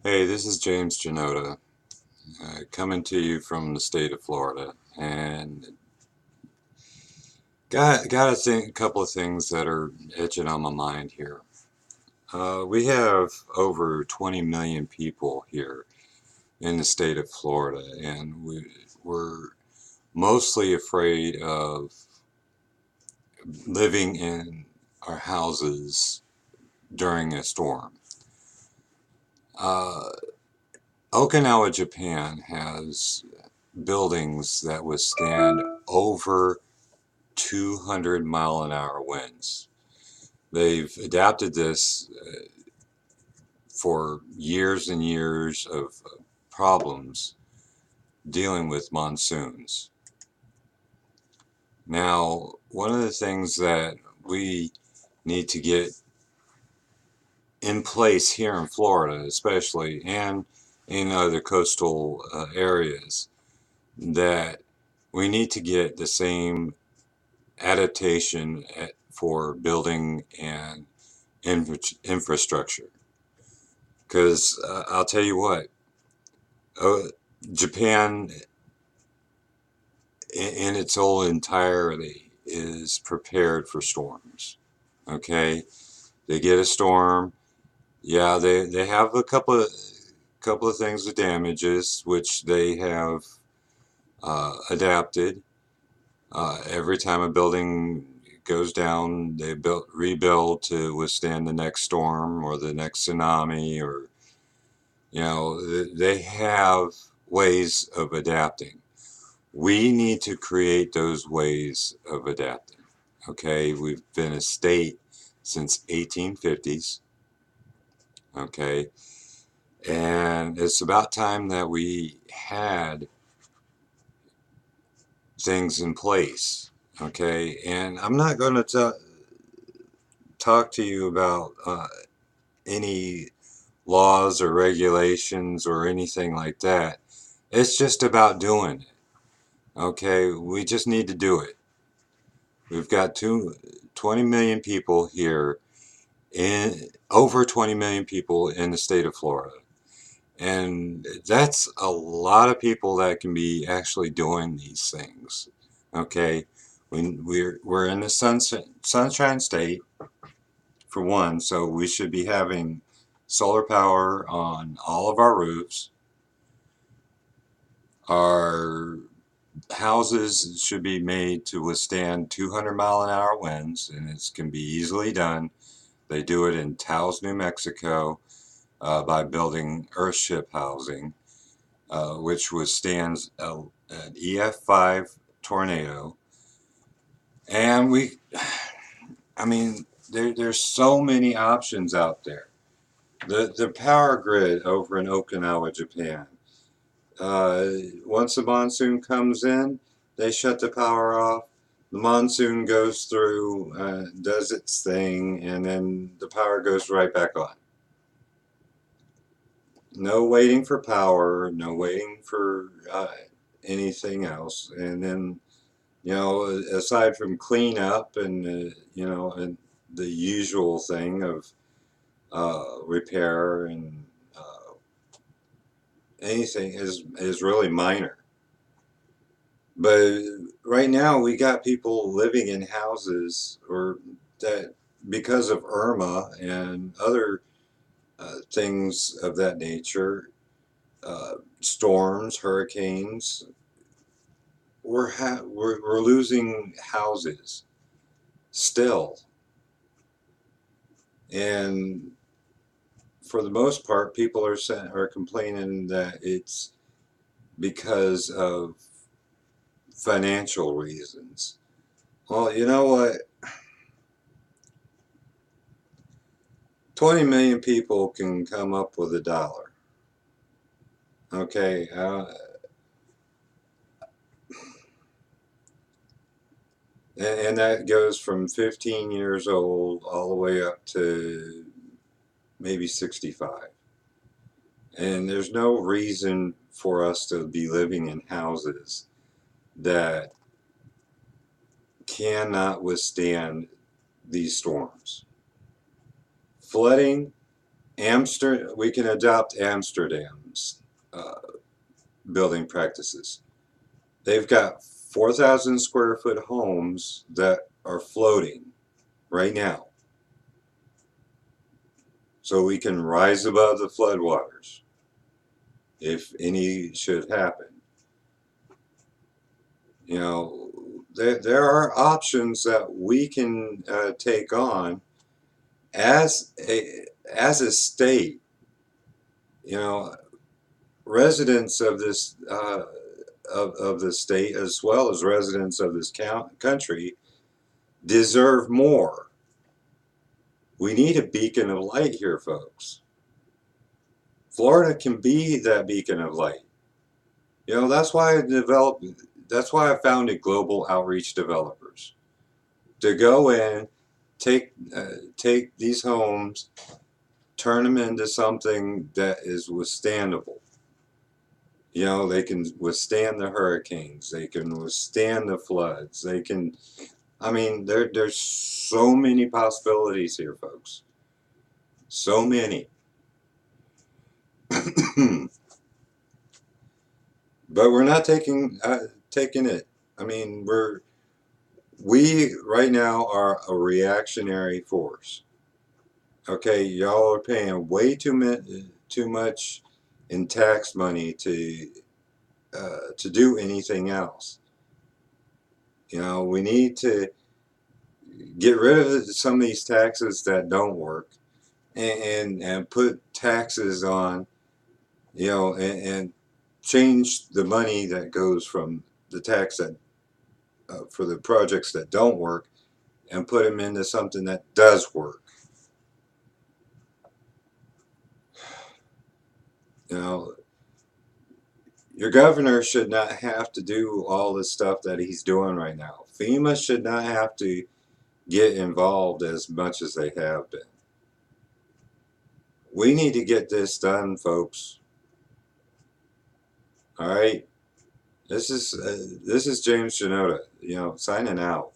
Hey, this is James Janota, coming to you from the state of Florida, and got a couple of things that are itching on my mind here. We have over 20 million people here in the state of Florida, and we're mostly afraid of living in our houses during a storm. Uh, Okinawa, Japan has buildings that withstand over 200-mile-an-hour winds. They've adapted this for years and years of problems dealing with monsoons. Now, one of the things that we need to get in place here in Florida, especially, and in other coastal areas, that we need to get the same adaptation for building and infrastructure. Because I'll tell you what, uh, Japan in its whole entirety is prepared for storms. Okay, they get a storm. Yeah, they have a couple of things of damages which they have adapted. Every time a building goes down, they rebuild to withstand the next storm or the next tsunami, or they have ways of adapting. We need to create those ways of adapting. Okay, we've been a state since 1850s. Okay, and it's about time that we had things in place. Okay, and I'm not going to talk to you about any laws or regulations or anything like that. It's just about doing it. Okay, we just need to do it. We've got 20 million people here, in over 20 million people in the state of Florida. And that's a lot of people that can be actually doing these things. Okay, we're in the sunshine state for one, so we should be having solar power on all of our roofs. Our houses should be made to withstand 200-mile-an-hour winds, and it can be easily done. They do it in Taos, New Mexico, by building earthship housing, which withstands an EF5 tornado. And I mean, there's so many options out there. The power grid over in Okinawa, Japan. Once the monsoon comes in, they shut the power off. The monsoon goes through, does its thing, and then the power goes right back on. No waiting for power, no waiting for anything else. And then, aside from cleanup and, and the usual thing of repair and anything is really minor. But right now we got people living in houses or that because of Irma and other things of that nature, storms, hurricanes, we're losing houses still. And for the most part, people are complaining that it's because of financial reasons. Well, you know what? 20 million people can come up with $1. Okay, and that goes from 15 years old all the way up to maybe 65. And there's no reason for us to be living in houses that cannot withstand these storms. Flooding, We can adopt Amsterdam's uh, building practices. They've got 4,000 square foot homes that are floating right now, so we can rise above the floodwaters if any should happen. You know, there are options that we can take on as a state. You know, residents of this of the state, as well as residents of this country, deserve more. We need a beacon of light here, folks. Florida can be that beacon of light. You know, that's why I developed. That's why I founded Global Outreach Developers, to go in, take these homes, turn them into something that is withstandable. You know, they can withstand the hurricanes. They can withstand the floods. They can. I mean, there's so many possibilities here, folks. So many. But we're not taking it. I mean, we right now are a reactionary force. Okay, y'all are paying way too much in tax money to do anything else. You know, we need to get rid of some of these taxes that don't work, and put taxes on, you know, and change the money that goes from the tax that for the projects that don't work, and put them into something that does work. You know, your governor should not have to do all this stuff that he's doing right now. FEMA should not have to get involved as much as they have been. We need to get this done, folks. All right. This is James Janota, you know, signing out.